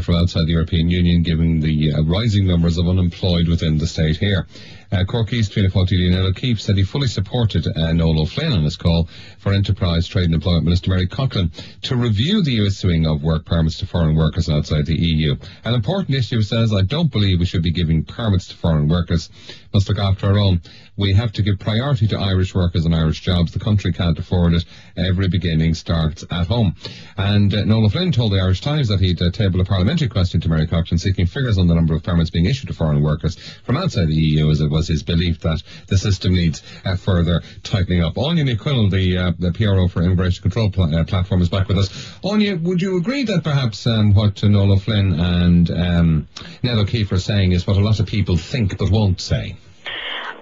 from outside the European Union, given the rising numbers of unemployed within the state here. Cork East Fianna Fáil Ned O'Keefe said he fully supported Noel Flynn on his call for Enterprise, Trade and Employment Minister Mary Coughlin to review the issuing of work permits to foreign workers outside the EU. An important issue, says, I don't believe we should be giving permits to foreign workers. Must look after our own. We have to give priority to Irish workers and Irish jobs. The country can't afford it. Every beginning starts at home. And Noel Flynn told the Irish Times that he'd table a parliamentary question to Mary Coughlin seeking figures on the number of permits being issued to foreign workers from outside the EU, as it was his belief that the system needs further tightening up. Áine McQuinnell, the PRO for Immigration Control Platform, is back with us. Áine, would you agree that perhaps what Noel Flynn and Ned O'Keefe are saying is what a lot of people think but won't say?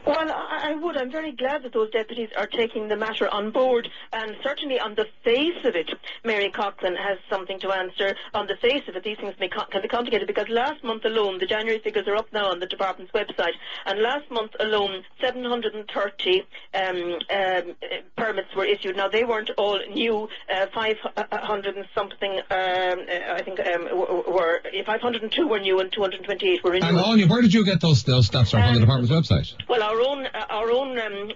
Well, I would. I'm very glad that those deputies are taking the matter on board, and certainly on the face of it, Mary Coughlin has something to answer. On the face of it, these things can be complicated, because last month alone, the January figures are up now on the department's website, and last month alone, 730 permits were issued. Now, they weren't all new. 500 and something, I think, were 502 were new and 228 were renewed. Áine, where did you get those stats from the department's website? Well, our own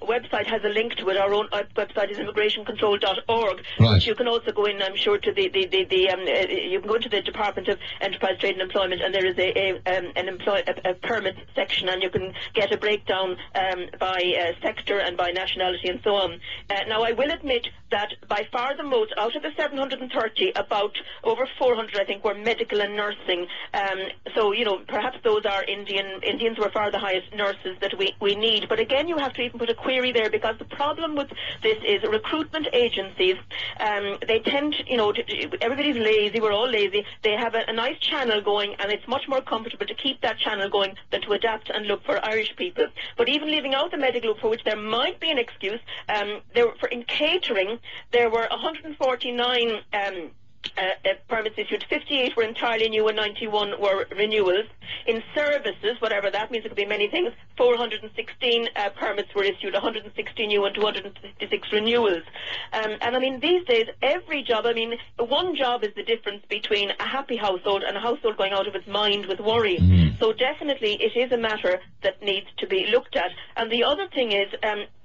website has a link to it. Our own website is immigrationcontrol.org, right. Which you can also go in, I'm sure, to you can go into the Department of Enterprise, Trade and Employment, and there is a permit section, and you can get a breakdown by sector and by nationality and so on. Now, I will admit that by far the most, out of the 730, about over 400, I think, were medical and nursing. So, perhaps those are Indians were far the highest, nurses that we need. But again, you have to even put a query there, because the problem with this is recruitment agencies, they tend, everybody's lazy, we're all lazy. They have a nice channel going, and it's much more comfortable to keep that channel going than to adapt and look for Irish people. But even leaving out the medical, for which there might be an excuse, in catering, there were 149 permits issued. 58 were entirely new and 91 were renewals. In services, whatever that means, it could be many things, 416 permits were issued, 160 new and 256 renewals. And I mean, these days, every job, one job is the difference between a happy household and a household going out of its mind with worry. So definitely it is a matter that needs to be looked at. And the other thing is,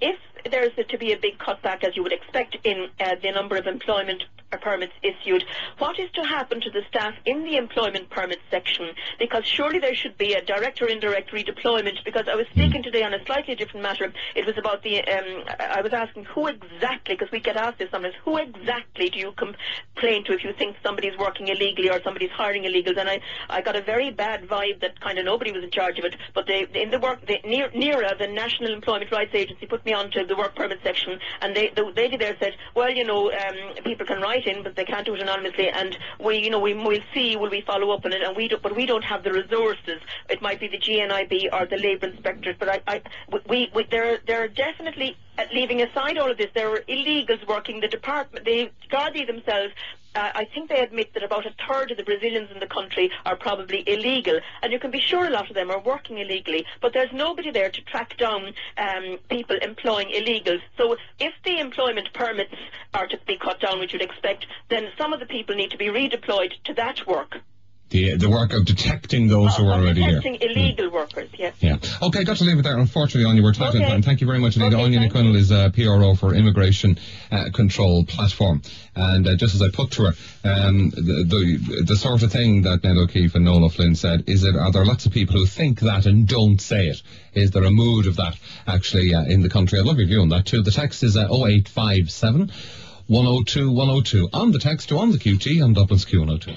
if there's to be a big cutback, as you would expect, in the number of employment permits issued, what is to happen to the staff in the employment permit section? Because surely there should be a direct or indirect redeployment, because I was speaking today on a slightly different matter. It was about I was asking who exactly, because we get asked this sometimes, who exactly do you complain to if you think somebody's working illegally or somebody's hiring illegals? And I got a very bad vibe that kind of nobody was in charge of it, but NERA, the National Employment Rights Agency, put me onto the work permit section, and the lady there said, well, people can write in, but they can't do it anonymously, and we'll see, will we follow up on it, and we don't have the resources. It might be the GNIB or the labour inspectors, but there are definitely, leaving aside all of this, there are illegals working the department. The Gardaí themselves, I think they admit that about a third of the Brazilians in the country are probably illegal, and you can be sure a lot of them are working illegally, but there's nobody there to track down people employing illegals. So if the employment permits are to be cut down, which you'd expect, then some of the people need to be redeployed to that work. The work of detecting those who are already here. Detecting illegal workers, yes. Yeah. Okay, got to leave it there. Unfortunately, Áine, we're tight on time. Thank you very much indeed. Okay, Áine McQuinnell is PRO for Immigration Control Platform. And just as I put to her, the sort of thing that Ned O'Keefe and Noel Flynn said is that are there lots of people who think that and don't say it? Is there a mood of that actually in the country? I'd love your view on that too. The text is 0857 102 102. On the text to on the QT on Dublin's Q102.